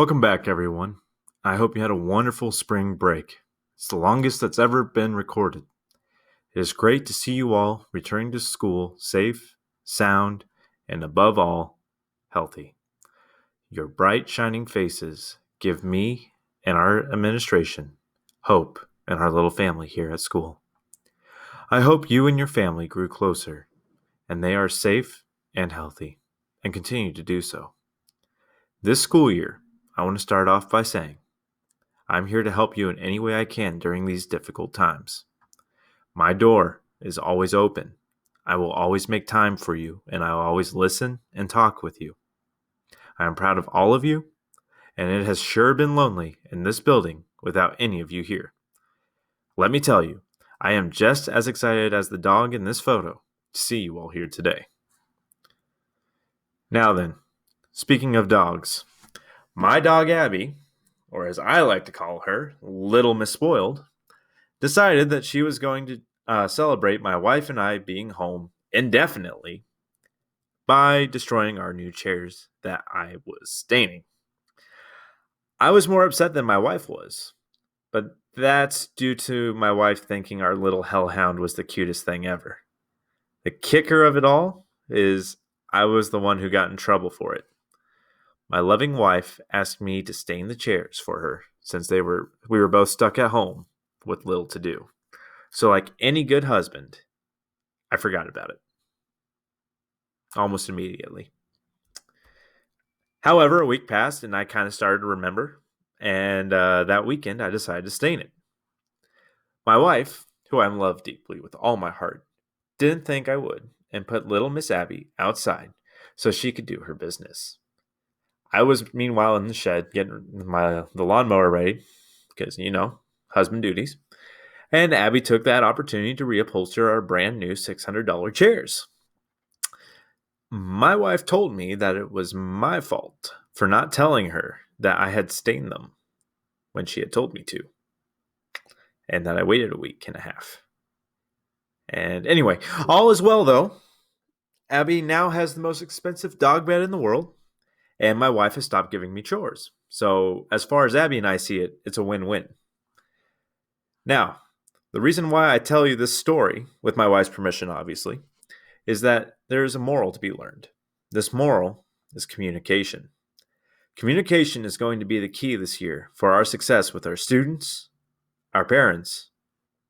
Welcome back, everyone. I hope you had a wonderful spring break. It's the longest that's ever been recorded. It is great to see you all returning to school safe, sound, and above all, healthy. Your bright, shining faces give me and our administration hope in our little family here at school. I hope you and your family grew closer and they are safe and healthy and continue to do so. This school year, I want to start off by saying, I'm here to help you in any way I can during these difficult times. My door is always open. I will always make time for you, and I will always listen and talk with you. I am proud of all of you, and it has sure been lonely in this building without any of you here. Let me tell you, I am just as excited as the dog in this photo to see you all here today. Now then, speaking of dogs, my dog Abby, or as I like to call her, Little Miss Spoiled, decided that she was going to celebrate my wife and I being home indefinitely by destroying our new chairs that I was staining. I was more upset than my wife was, but that's due to my wife thinking our little hellhound was the cutest thing ever. The kicker of it all is I was the one who got in trouble for it. My loving wife asked me to stain the chairs for her since we were both stuck at home with little to do. So like any good husband, I forgot about it almost immediately. However, a week passed and I kind of started to remember, and that weekend I decided to stain it. My wife, who I love deeply with all my heart, didn't think I would and put little Miss Abby outside so she could do her business. I was meanwhile in the shed getting the lawnmower ready because, husband duties. And Abby took that opportunity to reupholster our brand new $600 chairs. My wife told me that it was my fault for not telling her that I had stained them when she had told me to, and that I waited a week and a half. And anyway, all is well though. Abby now has the most expensive dog bed in the world, and my wife has stopped giving me chores. So as far as Abby and I see it, it's a win-win. Now, the reason why I tell you this story, with my wife's permission obviously, is that there is a moral to be learned. This moral is communication. Communication is going to be the key this year for our success with our students, our parents,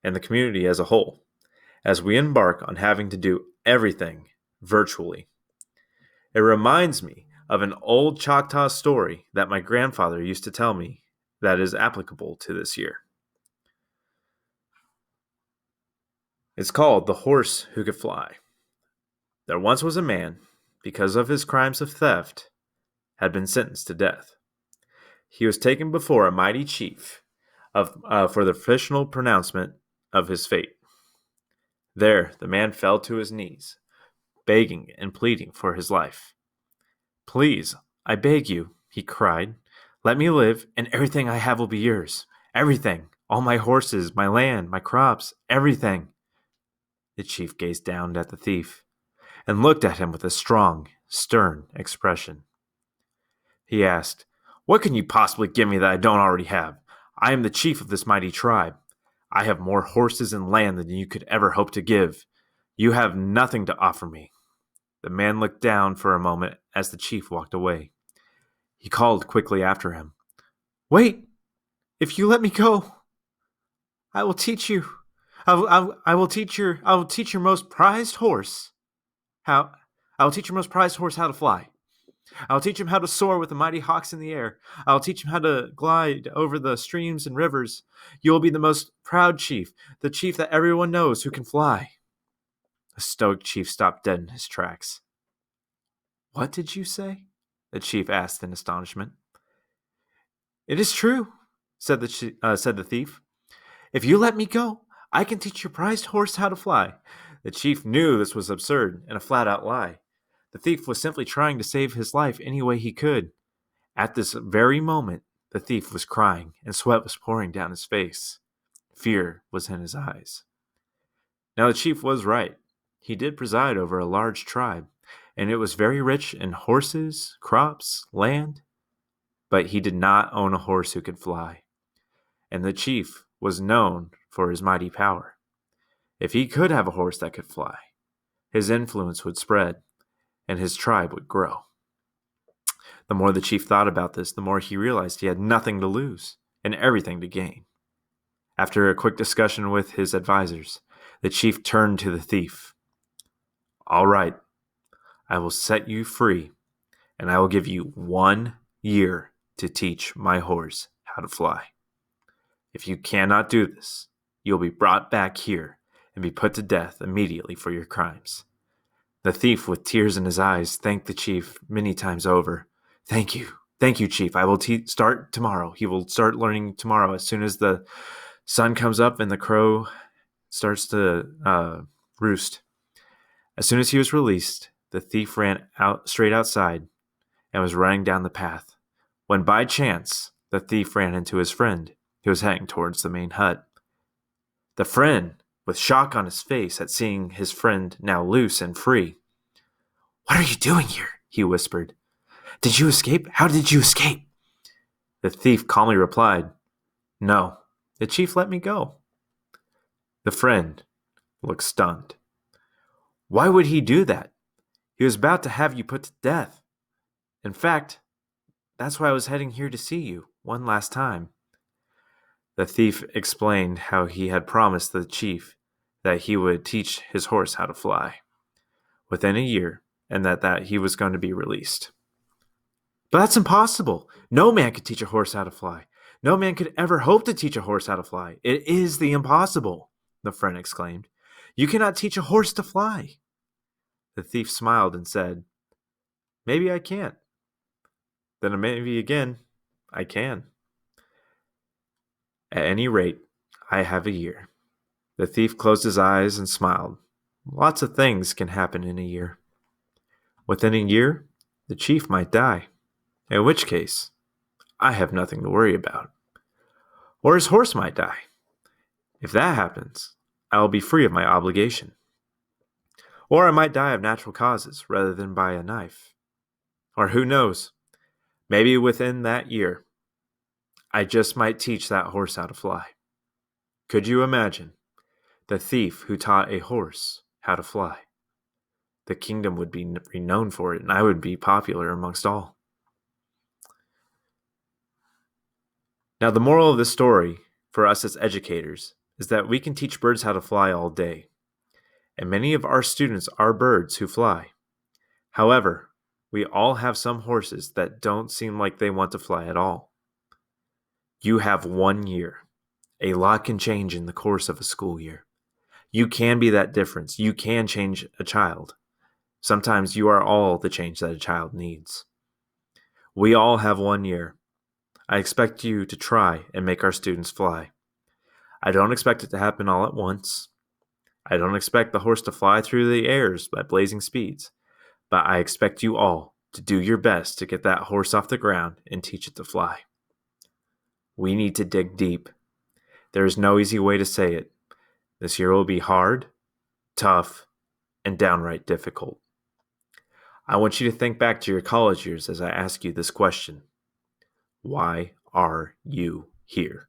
and the community as a whole, as we embark on having to do everything virtually. It reminds me of an old Choctaw story that my grandfather used to tell me that is applicable to this year. It's called The Horse Who Could Fly. There once was a man, because of his crimes of theft, had been sentenced to death. He was taken before a mighty chief for the official pronouncement of his fate. There, the man fell to his knees, begging and pleading for his life. "Please, I beg you," he cried, "let me live, and everything I have will be yours. Everything. All my horses, my land, my crops, everything." The chief gazed down at the thief and looked at him with a strong, stern expression. He asked, "What can you possibly give me that I don't already have? I am the chief of this mighty tribe. I have more horses and land than you could ever hope to give. You have nothing to offer me." The man looked down for a moment as the chief walked away. He called quickly after him, "Wait! If you let me go, I will teach you. I will teach your most prized horse how. I will teach your most prized horse how to fly. I will teach him how to soar with the mighty hawks in the air. I will teach him how to glide over the streams and rivers. You will be the most proud chief, the chief that everyone knows who can fly." The stoic chief stopped dead in his tracks. "What did you say?" the chief asked in astonishment. "It is true," said the thief. "If you let me go, I can teach your prized horse how to fly." The chief knew this was absurd and a flat-out lie. The thief was simply trying to save his life any way he could. At this very moment, the thief was crying and sweat was pouring down his face. Fear was in his eyes. Now the chief was right. He did preside over a large tribe, and it was very rich in horses, crops, land. but he did not own a horse who could fly, and the chief was known for his mighty power. If he could have a horse that could fly, his influence would spread, and his tribe would grow. The more the chief thought about this, the more he realized he had nothing to lose and everything to gain. After a quick discussion with his advisors, the chief turned to the thief. "All right, I will set you free, and I will give you 1 year to teach my horse how to fly. If you cannot do this, you'll be brought back here and be put to death immediately for your crimes." The thief, with tears in his eyes, thanked the chief many times over. Thank you, chief. I will start tomorrow. He will start learning tomorrow as soon as the sun comes up and the crow starts to roost." As soon as he was released, the thief ran out straight outside and was running down the path, when by chance the thief ran into his friend, who was heading towards the main hut. The friend, with shock on his face at seeing his friend now loose and free. "What are you doing here?" he whispered. "Did you escape? How did you escape?" The thief calmly replied, "No, the chief let me go." The friend looked stunned. "Why would he do that? He was about to have you put to death. In fact, that's why I was heading here to see you one last time." The thief explained how he had promised the chief that he would teach his horse how to fly within a year, and that he was going to be released. "But that's impossible. No man could teach a horse how to fly. No man could ever hope to teach a horse how to fly. It is the impossible," the friend exclaimed. "You cannot teach a horse to fly." The thief smiled and said, "Maybe I can't. Then maybe again, I can. At any rate, I have a year." The thief closed his eyes and smiled. Lots of things can happen in a year. Within a year, the chief might die, in which case, I have nothing to worry about. Or his horse might die. If that happens, I will be free of my obligation. Or I might die of natural causes rather than by a knife. Or who knows, maybe within that year, I just might teach that horse how to fly. Could you imagine the thief who taught a horse how to fly? The kingdom would be renowned for it, and I would be popular amongst all. Now, the moral of this story for us as educators is that we can teach birds how to fly all day, and many of our students are birds who fly. However, we all have some horses that don't seem like they want to fly at all. You have 1 year. A lot can change in the course of a school year. You can be that difference. You can change a child. Sometimes you are all the change that a child needs. We all have 1 year. I expect you to try and make our students fly. I don't expect it to happen all at once. I don't expect the horse to fly through the airs at blazing speeds, but I expect you all to do your best to get that horse off the ground and teach it to fly. We need to dig deep. There is no easy way to say it. This year will be hard, tough, and downright difficult. I want you to think back to your college years as I ask you this question. Why are you here?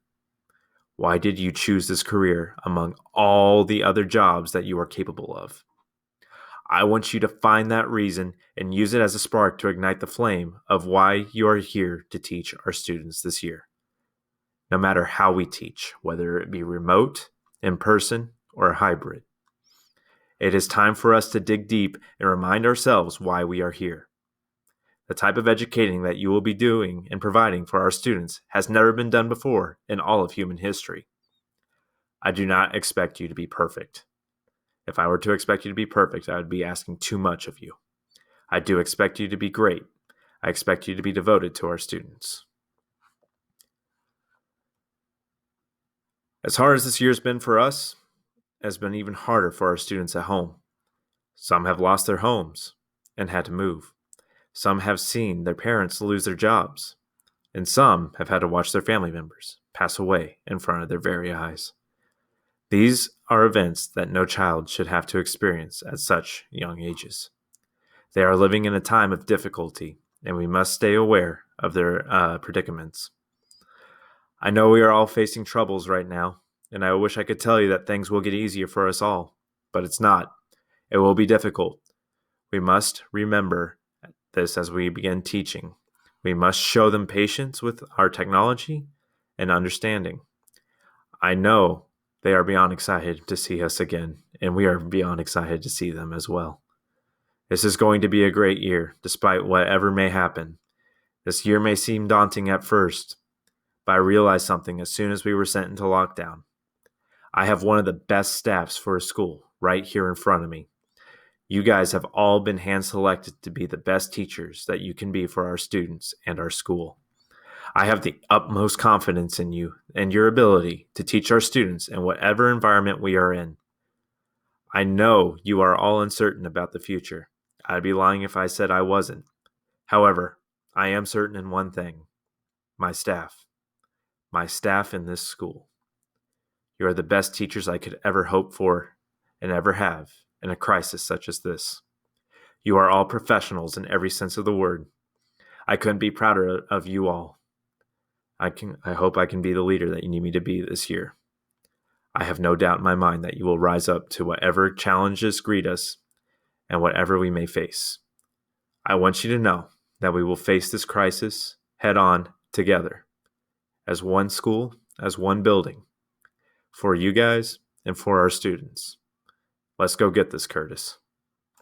Why did you choose this career among all the other jobs that you are capable of? I want you to find that reason and use it as a spark to ignite the flame of why you are here to teach our students this year. No matter how we teach, whether it be remote, in person, or hybrid. It is time for us to dig deep and remind ourselves why we are here. The type of educating that you will be doing and providing for our students has never been done before in all of human history. I do not expect you to be perfect. If I were to expect you to be perfect, I would be asking too much of you. I do expect you to be great. I expect you to be devoted to our students. As hard as this year's been for us, it has been even harder for our students at home. Some have lost their homes and had to move. Some have seen their parents lose their jobs, and some have had to watch their family members pass away in front of their very eyes. These are events that no child should have to experience at such young ages. They are living in a time of difficulty, and we must stay aware of their predicaments. I know we are all facing troubles right now, and I wish I could tell you that things will get easier for us all, but it's not. It will be difficult. We must remember this as we begin teaching. We must show them patience with our technology and understanding. I know they are beyond excited to see us again, and we are beyond excited to see them as well. This is going to be a great year, despite whatever may happen. This year may seem daunting at first, but I realized something as soon as we were sent into lockdown. I have one of the best staffs for a school right here in front of me. You guys have all been hand-selected to be the best teachers that you can be for our students and our school. I have the utmost confidence in you and your ability to teach our students in whatever environment we are in. I know you are all uncertain about the future. I'd be lying if I said I wasn't. However, I am certain in one thing: my staff in this school. You are the best teachers I could ever hope for and ever have in a crisis such as this. You are all professionals in every sense of the word. I couldn't be prouder of you all. I hope I can be the leader that you need me to be this year. I have no doubt in my mind that you will rise up to whatever challenges greet us and whatever we may face. I want you to know that we will face this crisis head on together, as one school, as one building, for you guys and for our students. Let's go get this, Curtis.